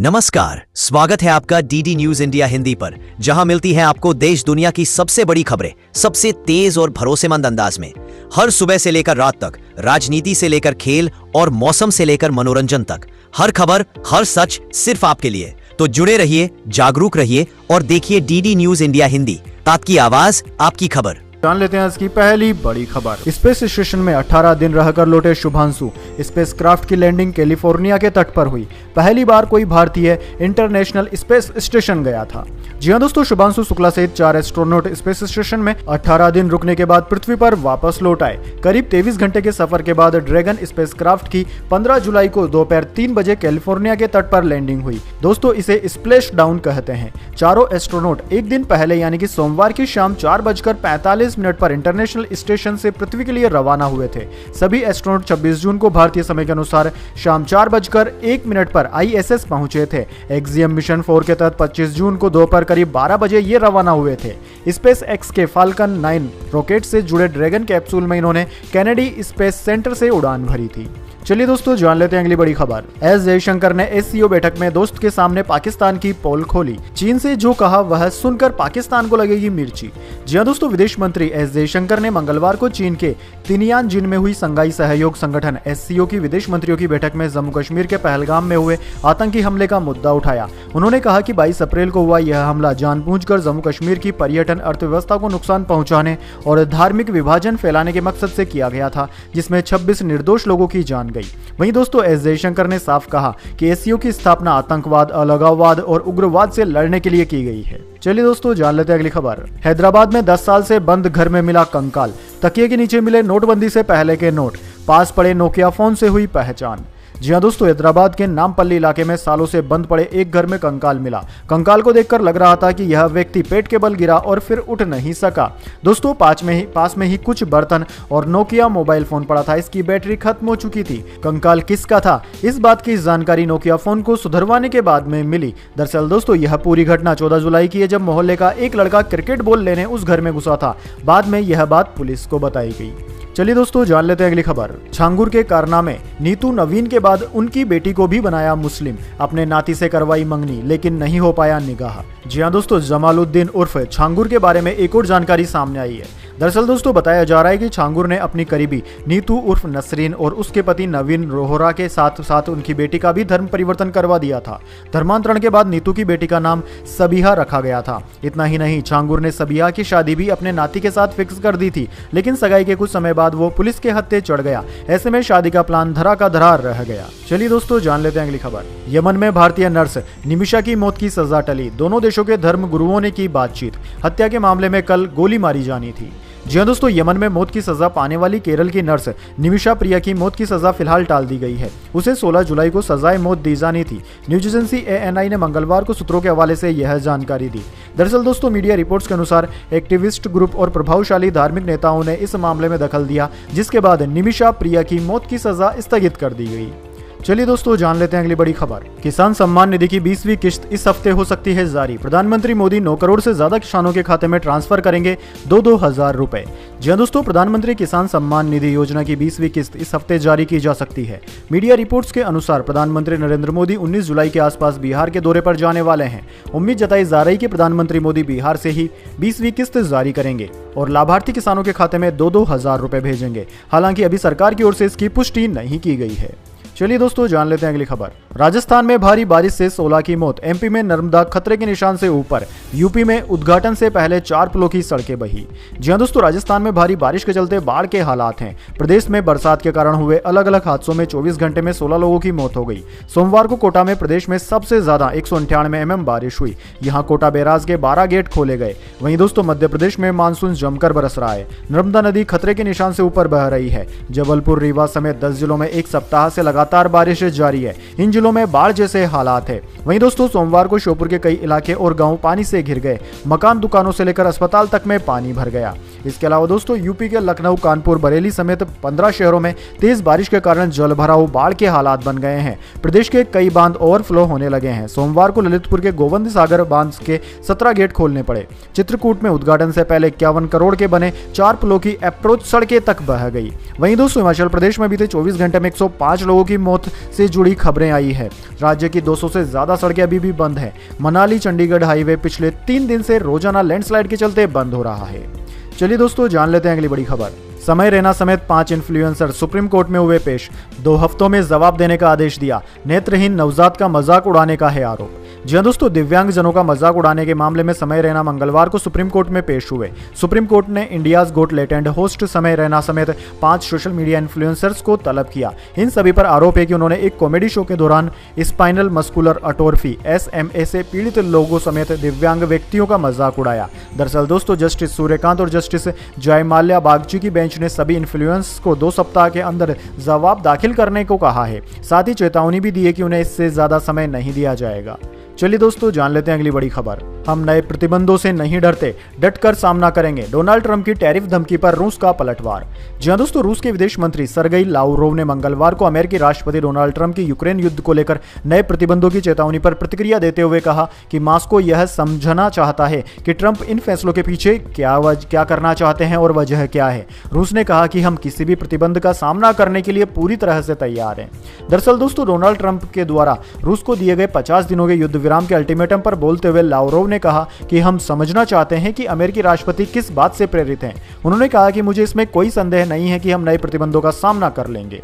नमस्कार, स्वागत है आपका डीडी न्यूज इंडिया हिंदी पर, जहां मिलती हैं आपको देश दुनिया की सबसे बड़ी खबरें सबसे तेज और भरोसेमंद अंदाज में। हर सुबह से लेकर रात तक, राजनीति से लेकर खेल और मौसम से लेकर मनोरंजन तक, हर खबर, हर सच सिर्फ आपके लिए। तो जुड़े रहिए, जागरूक रहिए और देखिए डीडी न्यूज इंडिया हिंदी, आपकी आवाज, आपकी खबर। जान लेते हैं आज की पहली बड़ी खबर। स्पेस स्टेशन में 18 दिन रहकर लौटे शुभांशु। स्पेसक्राफ्ट की लैंडिंग कैलिफोर्निया के तट पर हुई। पहली बार कोई भारतीय इंटरनेशनल स्पेस स्टेशन गया था। जी हां दोस्तों, शुभांशु शुक्ला सहित 4 एस्ट्रोनॉट स्पेस स्टेशन में 18 दिन रुकने के बाद पृथ्वी पर वापस लौट आए। करीब 23 घंटे के सफर के बाद ड्रैगन स्पेसक्राफ्ट की 15 जुलाई को दोपहर 3 बजे कैलिफोर्निया के तट पर लैंडिंग हुई। दोस्तों, इसे स्प्लैश डाउन कहते हैं। चारों एस्ट्रोनॉट एक दिन पहले यानी कि सोमवार की शाम 4:45 पर इंटरनेशनल स्टेशन से पृथ्वी के लिए रवाना हुए थे। सभी एस्ट्रोनॉट 26 जून को भारतीय समय के अनुसार शाम 4:01 पर ISS पहुंचे थे। एक्सियम मिशन 4 के तहत 25 जून को दोपहर करीब 12 बजे ये रवाना हुए थे। स्पेस एक्स के फाल्कन 9 रॉकेट से जुड़े ड्रैगन कैप्सूल में इन्होंने कैनेडी स्पेस सेंटर से उड़ान भरी थी। चलिए दोस्तों, जान लेते हैं अगली बड़ी खबर। एस जयशंकर ने SCO बैठक में दोस्त के सामने पाकिस्तान की पोल खोली। चीन से जो कहा वह सुनकर पाकिस्तान को लगेगी मिर्ची। जी हां दोस्तों, विदेश मंत्री एस जयशंकर ने मंगलवार को चीन के तिनयानजिन में हुई संघाई सहयोग संगठन SCO की विदेश मंत्रियों की बैठक में जम्मू कश्मीर के पहलगाम में हुए आतंकी हमले का मुद्दा उठाया। उन्होंने कहा कि 22 अप्रैल को हुआ यह हमला जानबूझकर जम्मू कश्मीर की पर्यटन अर्थव्यवस्था को नुकसान पहुंचाने और धार्मिक विभाजन फैलाने के मकसद से किया गया था, जिसमें 26 निर्दोष लोगों की जान गई। वहीं दोस्तों, एस जयशंकर ने साफ कहा कि SCO की स्थापना आतंकवाद, अलगाववाद और उग्रवाद से लड़ने के लिए की गई है। चलिए दोस्तों, जान लेते हैं अगली खबर। हैदराबाद में 10 साल से बंद घर में मिला कंकाल। तकिए के नीचे मिले नोटबंदी से पहले के नोट। पास पड़े नोकिया फोन से हुई पहचान। जी हां दोस्तों, हैदराबाद के नामपल्ली इलाके में सालों से बंद पड़े एक घर में कंकाल मिला। कंकाल को देखकर लग रहा था कि यह व्यक्ति पेट के बल गिरा और फिर उठ नहीं सका। दोस्तों, पास में ही कुछ बर्तन और नोकिया मोबाइल फोन पड़ा था। इसकी बैटरी खत्म हो चुकी थी। कंकाल किसका था, इस बात की जानकारी नोकिया फोन को सुधरवाने के बाद में मिली। दरअसल दोस्तों, यह पूरी घटना 14 जुलाई की है, जब मोहल्ले का एक लड़का क्रिकेट बॉल लेने उस घर में घुसा था। बाद में यह बात पुलिस को बताई गई। चलिए दोस्तों, जान लेते हैं अगली खबर। छांगुर के कारनामे। नीतू नवीन के बाद उनकी बेटी को भी बनाया मुस्लिम। अपने नाती से करवाई मंगनी, लेकिन नहीं हो पाया निगाह। जी हां दोस्तों, जमालुद्दीन उर्फ छांगुर के बारे में एक और जानकारी सामने आई है। दरअसल दोस्तों, बताया जा रहा है कि छांगुर ने अपनी करीबी नीतू उर्फ नसरीन और उसके पति नवीन रोहरा के साथ उनकी बेटी का भी धर्म परिवर्तन करवा दिया था। धर्मांतरण के बाद नीतू की बेटी का नाम सबिहा रखा गया था। इतना ही नहीं, छांगुर ने सबिहा की शादी भी अपने नाती के साथ फिक्स कर दी थी, लेकिन सगाई के कुछ समय बाद वो पुलिस के हत्थे चढ़ गया। ऐसे में शादी का प्लान धरा का धरा रह गया। चलिए दोस्तों, जान लेते हैं अगली खबर। यमन में भारतीय नर्स निमिषा की मौत की सजा टली। दोनों देशों के धर्म गुरुओं ने की बातचीत। हत्या के मामले में कल गोली मारी जानी थी। जी हां दोस्तों, यमन में मौत की सजा पाने वाली केरल की नर्स निमिषा प्रिया की मौत की सजा फिलहाल टाल दी गई है। उसे 16 जुलाई को सजाए मौत दी जानी थी। न्यूज एजेंसी ANI ने मंगलवार को सूत्रों के हवाले से यह जानकारी दी। दरअसल दोस्तों, मीडिया रिपोर्ट्स के अनुसार एक्टिविस्ट ग्रुप और प्रभावशाली धार्मिक नेताओं ने इस मामले में दखल दिया, जिसके बाद निमिषा प्रिया की मौत की सजा स्थगित कर दी गई। चलिए दोस्तों, जान लेते हैं अगली बड़ी खबर। किसान सम्मान निधि की 20वीं किश्त इस हफ्ते हो सकती है जारी। प्रधानमंत्री मोदी 9 करोड़ से ज्यादा किसानों के खाते में ट्रांसफर करेंगे 2-2 हजार रुपए। जी हां दोस्तों, प्रधानमंत्री किसान सम्मान निधि योजना की 20वीं किस्त इस हफ्ते जारी की जा सकती है। मीडिया रिपोर्ट्स के अनुसार प्रधानमंत्री नरेंद्र मोदी 19 जुलाई के आसपास बिहार के दौरे पर जाने वाले हैं। उम्मीद जताई जा रही कि प्रधानमंत्री मोदी बिहार से ही 20वीं किस्त जारी करेंगे और लाभार्थी किसानों के खाते में 2-2 हजार रुपए भेजेंगे। हालांकि अभी सरकार की ओर से इसकी पुष्टि नहीं की गई है। चलिए दोस्तों, जान लेते हैं अगली खबर। राजस्थान में भारी बारिश से 16 की मौत। MP में नर्मदा खतरे के निशान से ऊपर। यूपी में उद्घाटन से पहले 4 पुलों की सड़कें बही। जी हां दोस्तों, राजस्थान में भारी बारिश के चलते बाढ़ के हालात हैं। प्रदेश में बरसात के कारण हुए अलग अलग हादसों में 24 घंटे में 16 लोगों की मौत हो गई। सोमवार को कोटा में प्रदेश में सबसे ज्यादा 198 mm बारिश हुई। यहाँ कोटा बैराज के 12 गेट खोले गए। वहीं दोस्तों, मध्य प्रदेश में मानसून जमकर बरस रहा है। नर्मदा नदी खतरे के निशान से ऊपर बह रही है। जबलपुर, रीवा समेत 10 जिलों में एक सप्ताह से लगातार बारिश जारी है। इन जिलों में बाढ़ जैसे हालात है। वहीं दोस्तों, सोमवार को श्योपुर के कई इलाके और गांव पानी से घिर गए। मकान, दुकानों से लेकर अस्पताल तक में पानी भर गया। इसके अलावा दोस्तों, यूपी के लखनऊ, कानपुर, बरेली समेत 15 शहरों में तेज बारिश के कारण जल भराव, बाढ़ के हालात बन गए हैं। प्रदेश के कई बांध ओवरफ्लो होने लगे हैं। सोमवार को ललितपुर के गोविंद सागर बांध के 17 गेट खोलने पड़े। चित्रकूट में उद्घाटन से पहले 51 करोड़ के बने 4 पुलों की अप्रोच सड़कें तक बह गई। वहीं दोस्तों, हिमाचल प्रदेश में बीते 24 घंटे में 105 लोगों की मौत से जुड़ी खबरें आई है। राज्य की 200 से ज्यादा सड़कें अभी भी बंद है। मनाली चंडीगढ़ हाईवे पिछले 3 दिन से रोजाना लैंडस्लाइड के चलते बंद हो रहा है। चलिए दोस्तों, जान लेते हैं अगली बड़ी खबर। समय रैना समेत 5 इन्फ्लुएंसर सुप्रीम कोर्ट में हुए पेश। 2 हफ्तों में जवाब देने का आदेश दिया। नेत्रहीन नवजात का मजाक उड़ाने का है आरोप। जी हां दोस्तों, दिव्यांग जनों का मजाक उड़ाने के मामले में समय रैना मंगलवार को सुप्रीम कोर्ट में पेश हुए। सुप्रीम कोर्ट ने इंडियाज गोट लेटेंट होस्ट समय रैना समेत 5 सोशल मीडिया इन्फ्लुएंसर्स को तलब किया। इन सभी पर आरोप है कि उन्होंने एक कॉमेडी शो के दौरान स्पाइनल मस्कुलर अटोरफी SMA से पीड़ित लोगों समेत दिव्यांग व्यक्तियों का मजाक उड़ाया। दरअसल दोस्तों, जस्टिस सूर्यकांत और जस्टिस जयमाल्या बागची की बेंच ने सभी इन्फ्लुएंस को 2 सप्ताह के अंदर जवाब दाखिल करने को कहा है। साथ ही चेतावनी भी दी है कि उन्हें इससे ज्यादा समय नहीं दिया जाएगा। चलिए दोस्तों, जान लेते हैं अगली बड़ी खबर। हम नए प्रतिबंधों से नहीं डरते, डटकर सामना करेंगे। डोनाल्ड ट्रंप की टैरिफ धमकी पर रूस का पलटवार। जी हां दोस्तों, रूस के विदेश मंत्री सरगेई लावरोव ने मंगलवार को अमेरिकी राष्ट्रपति डोनाल्ड ट्रंप की यूक्रेन युद्ध को लेकर नए प्रतिबंधों की चेतावनी पर प्रतिक्रिया देते हुए कहा कि मॉस्को यह समझना चाहता है कि ट्रंप इन फैसलों के पीछे क्या करना चाहते हैं और वजह क्या है। रूस ने कहा कि हम किसी भी प्रतिबंध का सामना करने के लिए पूरी तरह से तैयार हैं। दरअसल दोस्तों, डोनाल्ड ट्रंप के द्वारा रूस को दिए गए 50 दिनों के युद्ध विराम के अल्टीमेटम पर बोलते हुए लावरोव ने कहा कि हम समझना चाहते हैं कि अमेरिकी राष्ट्रपति किस बात से प्रेरित हैं। उन्होंने कहा कि मुझे इसमें कोई संदेह नहीं है कि हम नए प्रतिबंधों का सामना कर लेंगे।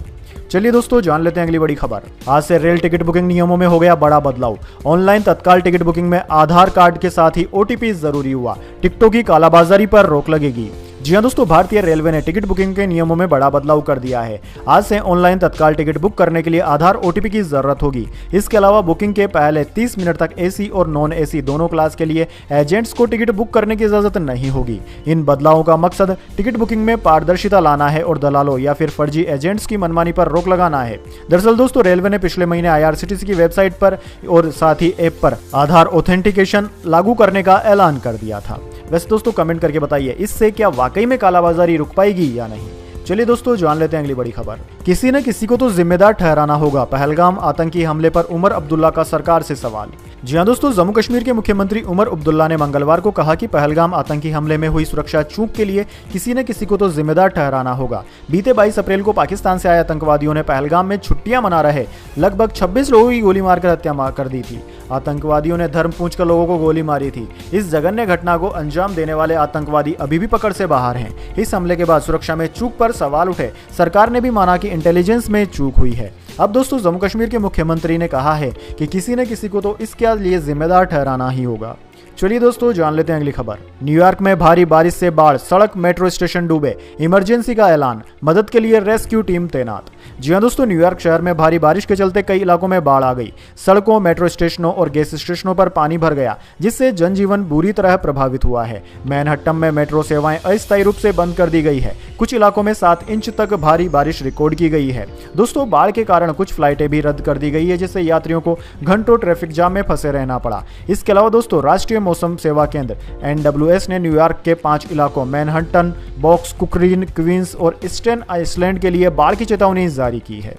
चलिए दोस्तों, जान लेते हैं अगली बड़ी खबर। आज से रेल टिकट बुकिंग नियमों में हो गया बड़ा बदलाव। ऑनलाइन तत्काल टिकट बुकिंग में आधार कार्ड के साथ ही OTP जरूरी हुआ। टिकटों की कालाबाजारी पर रोक लगेगी। जी हां दोस्तों, भारतीय रेलवे ने टिकट बुकिंग के नियमों में बड़ा बदलाव कर दिया है। आज से ऑनलाइन तत्काल टिकट बुक करने के लिए आधार OTP की जरूरत होगी। इसके अलावा बुकिंग के पहले 30 मिनट तक AC और नॉन AC दोनों क्लास के लिए एजेंट्स को टिकट बुक करने की इजाजत नहीं होगी। इन बदलावों का मकसद टिकट बुकिंग में पारदर्शिता लाना है और दलालों या फिर फर्जी एजेंट्स की मनमानी पर रोक लगाना है। दरअसल दोस्तों, रेलवे ने पिछले महीने IRCTC की वेबसाइट पर और साथ ही ऐप पर आधार ऑथेंटिकेशन लागू करने का ऐलान कर दिया था। वैसे दोस्तों, कमेंट करके बताइए, इससे क्या वाकई में कालाबाजारी रुक पाएगी या नहीं। चलिए दोस्तों, जान लेते हैं अगली बड़ी खबर। किसी न किसी को तो जिम्मेदार ठहराना होगा। पहलगाम आतंकी हमले पर उमर अब्दुल्ला का सरकार से सवाल। जी हां दोस्तों, जम्मू कश्मीर के मुख्यमंत्री उमर अब्दुल्ला ने मंगलवार को कहा कि पहलगाम आतंकी हमले में हुई सुरक्षा चूक के लिए किसी न किसी को तो जिम्मेदार ठहराना होगा। बीते 22 अप्रैल को पाकिस्तान से आए आतंकवादियों ने पहलगाम में छुट्टियां मना रहे लगभग 26 लोगों की गोली मारकर हत्या कर दी थी। आतंकवादियों ने धर्म पूछकर लोगों को गोली मारी थी। इस जघन्य घटना को अंजाम देने वाले आतंकवादी अभी भी पकड़ से बाहर हैं। इस हमले के बाद सुरक्षा में चूक पर सवाल उठे। सरकार ने भी माना कि इंटेलिजेंस में चूक हुई है। अब दोस्तों, जम्मू कश्मीर के मुख्यमंत्री ने कहा है कि किसी न किसी को तो इसके लिए जिम्मेदार ठहराना ही होगा। चलिए दोस्तों, जान लेते हैं अगली खबर। न्यूयॉर्क में भारी बारिश से बाढ़, सड़क मेट्रो स्टेशन डूबे, इमरजेंसी का ऐलान, मदद के लिए रेस्क्यू टीम तैनात। जी हां दोस्तों, न्यूयॉर्क शहर में भारी बारिश के चलते कई इलाकों में बाढ़ आ गई। सड़कों, मेट्रो स्टेशनों और गैस स्टेशनों पर पानी भर गया, जिससे जनजीवन बुरी तरह प्रभावित हुआ है। मैनहट्टन में मेट्रो सेवाएं अस्थायी रूप से बंद कर दी गई है। कुछ इलाकों में 7 इंच तक भारी बारिश रिकॉर्ड की गई है। दोस्तों, बाढ़ के कारण कुछ फ्लाइटें भी रद्द कर दी गई है, जिससे यात्रियों को घंटों ट्रैफिक जाम में फंसे रहना पड़ा। इसके अलावा दोस्तों, राष्ट्रीय मौसम सेवा केंद्र NWS ने न्यूयॉर्क के 5 इलाकों मैनहट्टन, बॉक्स, कुकरीन, क्वींस और स्टेन आइलैंड के लिए बाढ़ की चेतावनी जारी की है।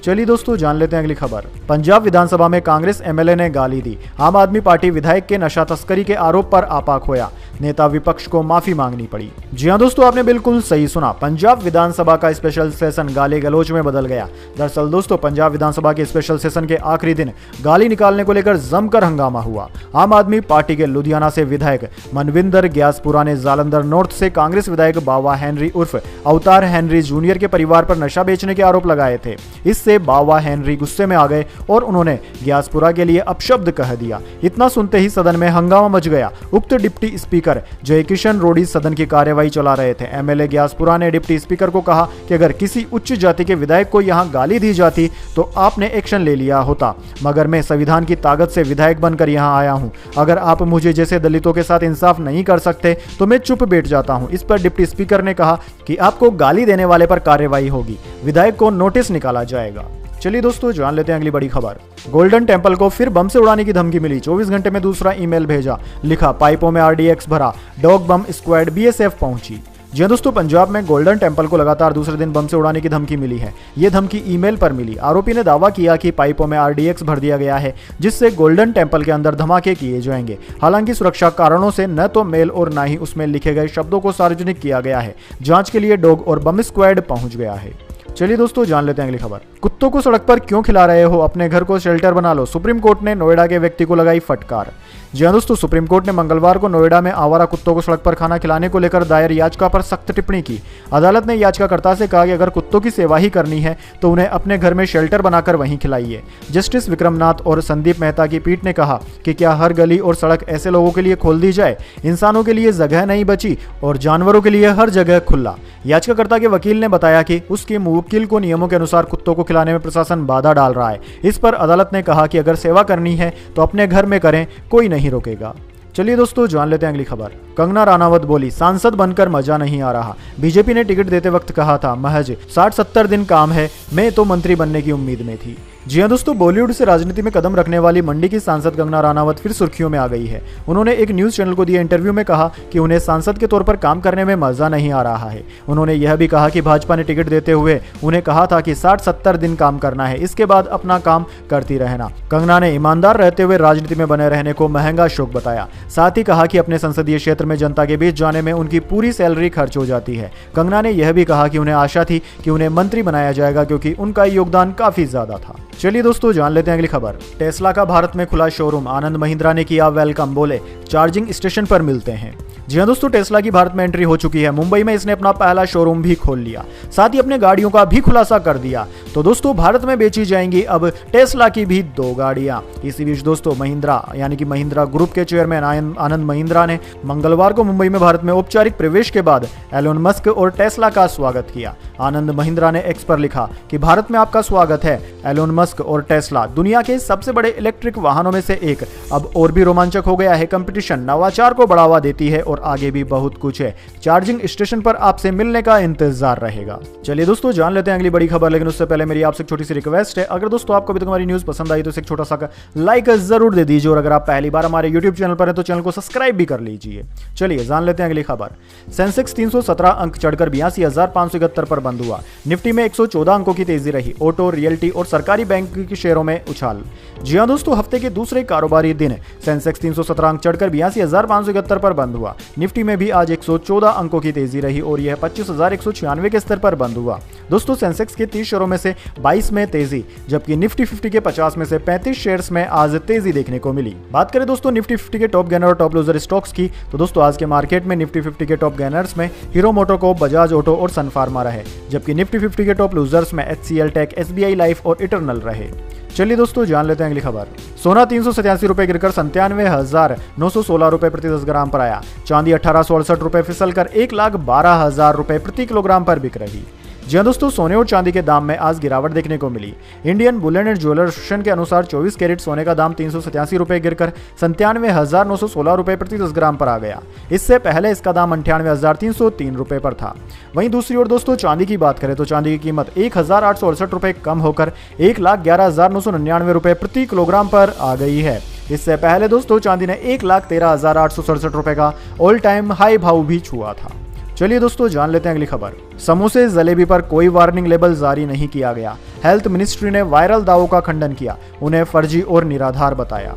चलिए दोस्तों, जान लेते हैं अगली खबर। पंजाब विधानसभा में कांग्रेस MLA ने गाली दी। आम आदमी पार्टी विधायक के नशा तस्करी के आरोप पर आपा खोया। नेता विपक्ष को माफी मांगनी पड़ी। जी हां दोस्तों, आपने बिल्कुल सही सुना। पंजाब विधानसभा का स्पेशल सेशन गाली गलौज में बदल गया। दरअसल दोस्तों, पंजाब विधानसभा के स्पेशल सेशन के आखिरी दिन गाली निकालने को लेकर जमकर हंगामा हुआ। आम आदमी पार्टी के लुधियाना से विधायक मनविंदर ग्यासपुरा ने जालंधर नॉर्थ से कांग्रेस विधायक बावा हेनरी उर्फ अवतार हेनरी जूनियर के परिवार पर नशा बेचने के आरोप लगाए थे। इससे बावा हेनरी गुस्से में आ गए और उन्होंने ग्यासपुरा के लिए अपशब्द कह दिया। इतना सुनते ही सदन में हंगामा मच गया। उक्त डिप्टी स्पीकर जयकिशन रोडी सदन की कार्यवाही चला रहे थे। MLA ग्यासपुरा ने डिप्टी स्पीकर को कहा कि अगर किसी उच्च जाति के विधायक को यहां गाली दी जाती तो आपने एक्शन ले लिया होता, मगर मैं संविधान की ताकत से विधायक बनकर यहां आया हूं। अगर आप मुझे जैसे दलितों के साथ इंसाफ नहीं कर सकते तो मैं चुप बैठ जाता हूं। इस पर डिप्टी स्पीकर ने कहा कि आपको गाली देने वाले पर कार्रवाई होगी, विधायक को नोटिस निकाला जाएगा। चलिए दोस्तों, जान लेते हैं अगली बड़ी खबर। गोल्डन टेम्पल को फिर बम से उड़ाने की धमकी मिली। 24 घंटे में दूसरा ईमेल भेजा। लिखा, पाइपों में RDX भरा, डॉग बम स्क्वाड BSF पहुंची। जी हां दोस्तों, पंजाब में गोल्डन टेम्पल को लगातार दूसरे दिन बम से उड़ाने की धमकी मिली है। यह धमकी ईमेल पर मिली। आरोपी ने दावा किया कि पाइपों में RDX भर दिया गया है, जिससे गोल्डन टेम्पल के अंदर धमाके किए जाएंगे। हालांकि सुरक्षा कारणों से न तो मेल और न ही उसमें लिखे गए शब्दों को सार्वजनिक किया गया है। जांच के लिए डॉग और बम स्क्वाड पहुंच गया है। चलिए दोस्तों जान लेते हैं अगली खबर। कुत्तों को सड़क पर क्यों खिला रहे हो, अपने घर को शेल्टर बना लो, सुप्रीम कोर्ट ने नोएडा के व्यक्ति को लगाई फटकार। जी हाँ दोस्तों, सुप्रीम कोर्ट ने मंगलवार को नोएडा में आवारा कुत्तों को सड़क पर खाना खिलाने को लेकर दायर याचिका पर सख्त टिप्पणी की। अदालत ने याचिकाकर्ता से कहा कि अगर कुत्तों की सेवा ही करनी है तो उन्हें अपने घर में शेल्टर बनाकर वहीं खिलाइए। जस्टिस विक्रमनाथ और संदीप मेहता की पीठ ने कहा कि क्या हर गली और सड़क ऐसे लोगों के लिए खोल दी जाए, इंसानों के लिए जगह नहीं बची और जानवरों के लिए हर जगह खुला। याचिकाकर्ता के वकील ने बताया कि उसके मुवक्किल को नियमों के अनुसार कुत्तों को खिलाने में प्रशासन बाधा डाल रहा है। इस पर अदालत ने कहा कि अगर सेवा करनी है तो अपने घर में करें, कोई नहीं रोकेगा। चलिए दोस्तों जान लेते हैं अगली खबर। कंगना राणावत बोली, सांसद बनकर मजा नहीं आ रहा। बीजेपी ने टिकट देते वक्त कहा था महज 60-70 दिन काम है, मैं तो मंत्री बनने की उम्मीद में थी। जी हाँ दोस्तों, बॉलीवुड से राजनीति में कदम रखने वाली मंडी की सांसद कंगना राणावत फिर सुर्खियों में आ गई है। उन्होंने एक न्यूज चैनल को दिए इंटरव्यू में कहा कि उन्हें सांसद के तौर पर काम करने में मजा नहीं आ रहा है। उन्होंने यह भी कहा कि भाजपा ने टिकट देते हुए उन्हें कहा था कि 60-70 दिन काम करना है, इसके बाद अपना काम करती रहना। कंगना ने ईमानदार रहते हुए राजनीति में बने रहने को महंगा शौक बताया। साथ ही कहा कि अपने संसदीय क्षेत्र में जनता के बीच जाने में उनकी पूरी सैलरी खर्च हो जाती है। कंगना ने यह भी कहा कि उन्हें आशा थी कि उन्हें मंत्री बनाया जाएगा क्योंकि उनका योगदान काफी ज्यादा था। चलिए दोस्तों जान लेते हैं अगली खबर। टेस्ला का भारत में खुला शोरूम, आनंद महिंद्रा ने किया वेलकम, बोले चार्जिंग स्टेशन पर मिलते हैं। जी हाँ दोस्तों, टेस्ला की भारत में एंट्री हो चुकी है। मुंबई में इसने अपना पहला शोरूम भी खोल लिया, साथ ही अपने गाड़ियों का भी खुलासा कर दिया। तो दोस्तों भारत में बेची जाएंगी अब टेस्ला की भी 2 गाड़ियां। इसी बीच दोस्तों महिंद्रा यानी कि महिंद्रा ग्रुप के चेयरमैन आनंद महिंद्रा ने मंगलवार को मुंबई में भारत में औपचारिक प्रवेश के बाद एलोन मस्क और टेस्ला का स्वागत किया। आनंद महिंद्रा ने एक्स पर लिखा कि भारत में आपका स्वागत है। एलोन मस्क और टेस्ला दुनिया के सबसे बड़े इलेक्ट्रिक वाहनों में से एक। अब और भी रोमांचक हो गया है कंपटीशन, नवाचार को बढ़ावा देती है और आगे भी बहुत कुछ है। चार्जिंग स्टेशन पर आपसे मिलने का इंतजार रहेगा। चलिए दोस्तों जान लेते हैं अगली बड़ी खबर, लेकिन उससे पहले मेरी आपसे छोटी सी रिक्वेस्ट है, अगर दोस्तों आपको अभी तक हमारी न्यूज पसंद आई तो इसे एक छोटा सा लाइक जरूर दे दीजिए और अगर आप पहली बार हमारे यूट्यूब चैनल पर हैं तो चैनल को सब्सक्राइब भी कर लीजिए। चलिए जान लेते हैं अगली खबर। सेंसेक्स 317 अंक चढ़कर 82,571 पर बंद हुआ। निफ्टी में 114 अंकों की तेजी रही। ऑटो, रियल्टी और सरकारी बैंक के शेयरों में उछाल। जी हां दोस्तों, हफ्ते के दूसरे कारोबारी दिन सेंसेक्स 317 अंक चढ़कर 82,571 पर बंद हुआ। निफ्टी में भी आज 114 अंकों की तेजी रही और यह 25,196 के स्तर पर बंद हुआ। दोस्तों सेंसेक्स के 30 शेयरों में से 22 में तेजी, जबकि निफ्टी 50 के 50 में से 35 शेयर्स में आज तेजी देखने को मिली। बात करें दोस्तों निफ्टी 50 के टॉप गेनर और टॉप लूजर स्टॉक्स की, तो दोस्तों आज के मार्केट में निफ्टी 50 के टॉप गेनर्स में हीरो मोटोकॉर्प, बजाज ऑटो और सन फार्मा रहे, जबकि निफ्टी 50 के टॉप लूजर्स में HCL टेक, SBI लाइफ और इटरनल रहे। चलिए दोस्तों जान लेते हैं अगली खबर। सोना 387 रुपए गिरकर 97,916 रुपए प्रति 10 ग्राम पर आया। चांदी 1868 रुपए फिसलकर 1,12,000 रुपए प्रति किलोग्राम पर बिक रही। जी हाँ दोस्तों, सोने और चांदी के दाम में आज गिरावट देखने को मिली। Indian bullion and jeweller association के अनुसार 24 कैरेट सोने का दाम 387 रुपए गिरकर 97,916 रुपए प्रति 10 ग्राम पर आ गया। इससे पहले इसका दाम 98,303 रुपए पर था। वहीं दूसरी ओर दोस्तों चांदी की बात करें तो चांदी की कीमत 1,868 रुपए कम होकर 1,11,999 रुपए प्रति किलोग्राम पर आ गई है। इससे पहले दोस्तों चांदी ने 1,13,867 रुपए का ऑल टाइम हाई भाव भी छुआ था। चलिए दोस्तों जान लेते हैं अगली खबर। समोसे जलेबी पर कोई वार्निंग लेबल जारी नहीं किया गया। हेल्थ मिनिस्ट्री ने वायरल दावों का खंडन किया, उन्हें फर्जी और निराधार बताया।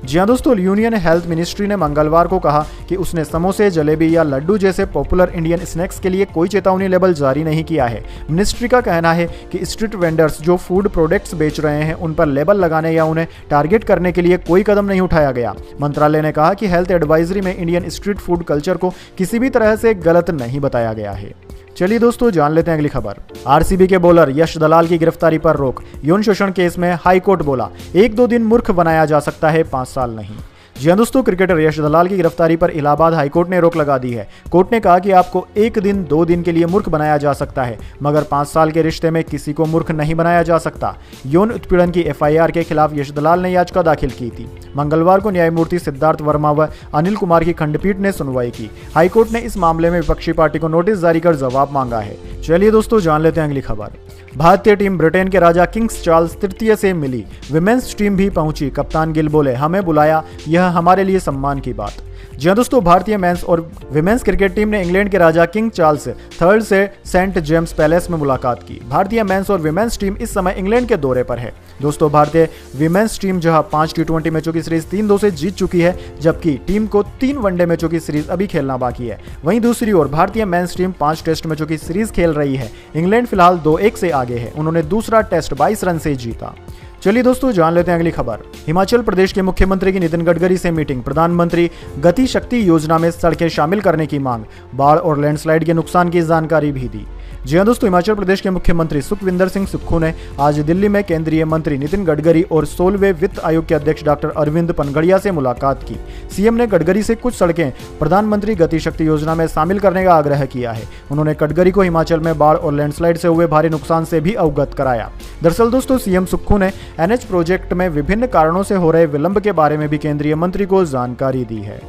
जी हाँ दोस्तों, यूनियन हेल्थ मिनिस्ट्री ने मंगलवार को कहा कि उसने समोसे, जलेबी या लड्डू जैसे पॉपुलर इंडियन स्नैक्स के लिए कोई चेतावनी लेबल जारी नहीं किया है। मिनिस्ट्री का कहना है कि स्ट्रीट वेंडर्स जो फूड प्रोडक्ट्स बेच रहे हैं उन पर लेबल लगाने या उन्हें टारगेट करने के लिए कोई कदम नहीं उठाया गया। मंत्रालय ने कहा कि हेल्थ एडवाइजरी में इंडियन स्ट्रीट फूड कल्चर को किसी भी तरह से गलत नहीं बताया गया है। चलिए दोस्तों जान लेते हैं अगली खबर। आरसीबी के बॉलर यश दलाल की गिरफ्तारी पर रोक। यौन शोषण केस में हाई कोर्ट बोला 1-2 दिन मूर्ख बनाया जा सकता है, 5 साल नहीं। जी हाँ दोस्तों, क्रिकेटर यश दलाल की गिरफ्तारी पर इलाहाबाद हाईकोर्ट ने रोक लगा दी है। कोर्ट ने कहा कि आपको 1 दिन 2 दिन के लिए मूर्ख बनाया जा सकता है, मगर 5 साल के रिश्ते में किसी को मूर्ख नहीं बनाया जा सकता। यौन उत्पीड़न की FIR के खिलाफ यश दलाल ने याचिका दाखिल की थी। मंगलवार को न्यायमूर्ति सिद्धार्थ वर्मा व अनिल कुमार की खंडपीठ ने सुनवाई की। हाईकोर्ट ने इस मामले में विपक्षी पार्टी को नोटिस जारी कर जवाब मांगा है। चलिए दोस्तों जान लेते हैं अगली खबर। भारतीय टीम ब्रिटेन के राजा किंग्स चार्ल्स तृतीय से मिली। विमेंस टीम भी पहुंची। कप्तान गिल बोले हमें बुलाया, यह हमारे लिए सम्मान की बात। जी हाँ दोस्तों, भारतीय मेंस और विमेंस क्रिकेट टीम ने इंग्लैंड के राजा किंग चार्ल्स III से सेंट जेम्स पैलेस में मुलाकात की। भारतीय मेंस और विमेंस टीम इस समय इंग्लैंड के दौरे पर है। दोस्तों, भारतीय विमेंस टीम जहां 5 T20 मैचों की सीरीज 3-2 से जीत चुकी है, जबकि टीम को 3 वनडे मैचों की सीरीज अभी खेलना बाकी है। वहीं दूसरी ओर भारतीय मेंस टीम 5 टेस्ट मैचों की सीरीज खेल रही है। इंग्लैंड फिलहाल 2-1 से आगे है। उन्होंने दूसरा टेस्ट 22 रन से जीता। चलिए दोस्तों, जान लेते हैं अगली खबर। हिमाचल प्रदेश के मुख्यमंत्री की नितिन गडकरी से मीटिंग, प्रधानमंत्री गति शक्ति योजना में सड़कें शामिल करने की मांग, बाढ़ और लैंडस्लाइड के नुकसान की जानकारी भी दी। जी हाँ दोस्तों, हिमाचल प्रदेश के मुख्यमंत्री सुखविंदर सिंह सुक्खू ने आज दिल्ली में केंद्रीय मंत्री नितिन गडकरी और 16वें वित्त आयोग के अध्यक्ष डॉक्टर अरविंद पनगड़िया से मुलाकात की। सीएम ने गडकरी से कुछ सड़कें प्रधानमंत्री गति शक्ति योजना में शामिल करने का आग्रह किया है। उन्होंने गडकरी को हिमाचल में बाढ़ और लैंडस्लाइड से हुए भारी नुकसान से भी अवगत कराया। दरअसल दोस्तों, सीएम सुक्खू ने एनएच प्रोजेक्ट में विभिन्न कारणों से हो रहे विलंब के बारे में भी केंद्रीय मंत्री को जानकारी दी है।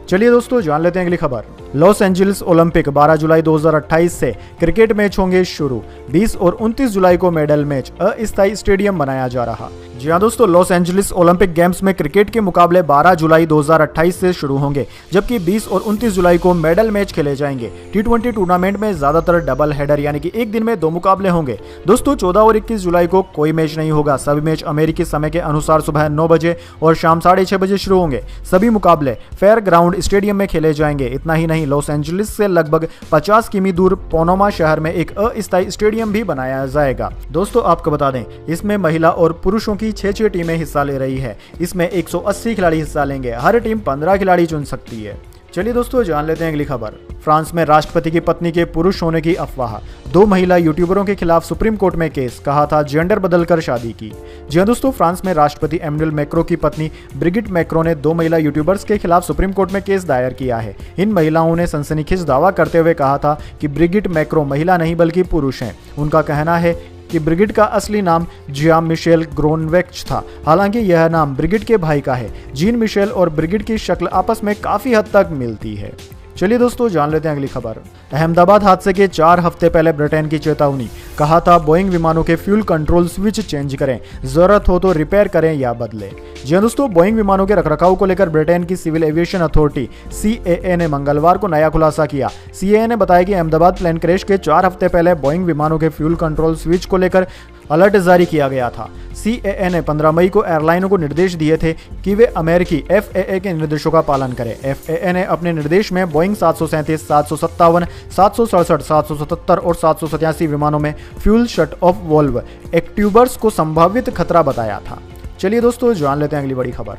चलिए दोस्तों, जान लेते हैं अगली खबर। लॉस एंजलिस ओलंपिक 12 जुलाई 2028 से क्रिकेट मैच होंगे शुरू। 20 और 29 जुलाई को मेडल मैच, अस्थायी स्टेडियम बनाया जा रहा। जी हाँ दोस्तों, लॉस एंजलिस ओलंपिक गेम्स में क्रिकेट के मुकाबले 12 जुलाई 2028 से शुरू होंगे, जबकि 20 और 29 जुलाई को मेडल मैच खेले जाएंगे। T20 टूर्नामेंट में ज्यादातर डबल हेडर यानी कि एक दिन में 2 मुकाबले होंगे। दोस्तों, 14 और 21 जुलाई को कोई मैच नहीं होगा। सभी मैच अमेरिकी समय के अनुसार सुबह 9 बजे और शाम 6:30 बजे शुरू होंगे। सभी मुकाबले फेयर ग्राउंड स्टेडियम में खेले जाएंगे। इतना ही नहीं, लॉस एंजलिस से लगभग 50 किमी दूर पोनोमा शहर में एक अस्थायी स्टेडियम भी बनाया जाएगा। दोस्तों, आपको बता दें, इसमें महिला और पुरुषों की 6 टीमें हिस्सा ले रही है। इसमें 180 खिलाड़ी हिस्सा लेंगे। हर टीम 15 खिलाड़ी चुन सकती है। चलिए दोस्तों, जान लेते हैं अगली खबर। फ्रांस में राष्ट्रपति की पत्नी के पुरुष होने की अफवाह, 2 महिला यूट्यूबरों के खिलाफ सुप्रीम कोर्ट में केस, कहा था जेंडर बदलकर शादी की। जी हां दोस्तों, फ्रांस में राष्ट्रपति एमनुएल मैक्रो की पत्नी ब्रिगिट मैक्रो ने 2 महिला यूट्यूबर्स के खिलाफ सुप्रीम कोर्ट में केस दायर किया है। इन महिलाओं ने सनसनीखेज दावा करते हुए कहा था कि ब्रिगिट मैक्रो महिला नहीं बल्कि पुरुष हैं। उनका कहना है कि ब्रिगिट का असली नाम जियाम मिशेल ग्रोनवेक्च था। हालांकि यह नाम ब्रिगिट के भाई का है। जीन मिशेल और ब्रिगिट की शक्ल आपस में काफी हद तक मिलती है। चलिए दोस्तों, जान लेते हैं अगली खबर। अहमदाबाद हादसे के 4 हफ्ते पहले ब्रिटेन की चेतावनी, कहा था बोइंग विमानों के फ्यूल कंट्रोल स्विच चेंज करें, जरूरत हो तो रिपेयर करें या बदलें। जी हाँ दोस्तों, बोइंग विमानों के रखरखाव को लेकर ब्रिटेन की सिविल एविएशन अथॉरिटी CAA ने मंगलवार को नया खुलासा किया। CAA ने बताया कि अहमदाबाद प्लेन क्रैश के 4 हफ्ते पहले बोइंग विमानों के फ्यूल कंट्रोल स्विच को लेकर अलर्ट जारी किया गया था। CAA ने 15 मई को एयरलाइनों को निर्देश दिए थे कि वे अमेरिकी FAA के निर्देशों का पालन करें। FAA ने अपने निर्देश में बोइंग 737, 757, 767, 777 और 787 विमानों में फ्यूल शट ऑफ वॉल्व एक्ट्यूबर्स को संभावित खतरा बताया था। चलिए दोस्तों, जान लेते हैं अगली बड़ी खबर।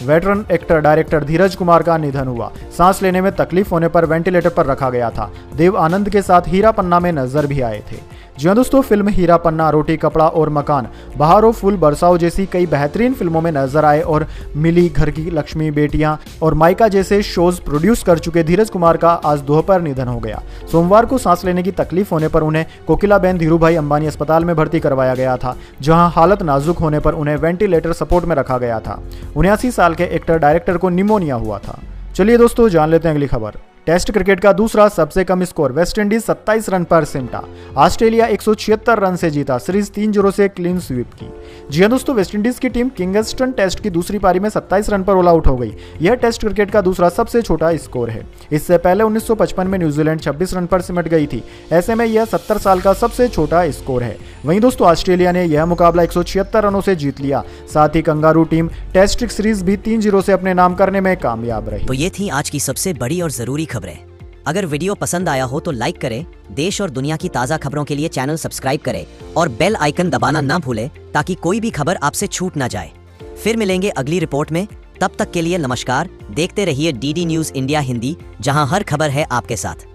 वेटरन एक्टर डायरेक्टर धीरज कुमार का निधन हुआ। सांस लेने में तकलीफ होने पर वेंटिलेटर पर रखा गया था। देव आनंद के साथ हीरा पन्ना में नजर भी आए थे। जी हाँ दोस्तों, फिल्म हीरा पन्ना, रोटी कपड़ा और मकान, बहारो फूल बरसाओ जैसी कई बेहतरीन फिल्मों में नजर आए और मिली, घर की लक्ष्मी, बेटियां और माइका जैसे शोज प्रोड्यूस कर चुके धीरज कुमार का आज दोपहर निधन हो गया। सोमवार को सांस लेने की तकलीफ होने पर उन्हें कोकिलाबेन धीरूभाई अंबानी अस्पताल में भर्ती करवाया गया था, जहां हालत नाजुक होने पर उन्हें वेंटिलेटर सपोर्ट में रखा गया था। 79 साल के एक्टर डायरेक्टर को निमोनिया हुआ था। चलिए दोस्तों, जान लेते हैं अगली खबर। टेस्ट क्रिकेट का दूसरा सबसे कम स्कोर, वेस्टइंडीज 27 रन पर सिमटा। ऑस्ट्रेलिया 176 रन से जीता, सीरीज 3-0 से क्लीन स्वीप की। जी हां दोस्तों, वेस्टइंडीज की टीम किंगस्टन टेस्ट की दूसरी पारी में 27 रन पर ऑल आउट हो गई। यह टेस्ट क्रिकेट का दूसरा सबसे छोटा स्कोर है। इससे पहले 1955 में न्यूजीलैंड 26 रन पर सिमट गई थी। ऐसे में यह 70 साल का सबसे छोटा स्कोर है। वहीं दोस्तों, ऑस्ट्रेलिया ने यह मुकाबला 176 रनों से जीत लिया। साथ ही कंगारू टीम टेस्ट सीरीज भी 3-0 से अपने नाम करने में कामयाब रही। तो ये थी आज की सबसे बड़ी और जरूरी खबरें। अगर वीडियो पसंद आया हो तो लाइक करें, देश और दुनिया की ताज़ा खबरों के लिए चैनल सब्सक्राइब करें और बेल आइकन दबाना ना भूलें ताकि कोई भी खबर आपसे छूट ना जाए। फिर मिलेंगे अगली रिपोर्ट में, तब तक के लिए नमस्कार। देखते रहिए DD न्यूज़ इंडिया हिंदी, जहां हर खबर है आपके साथ।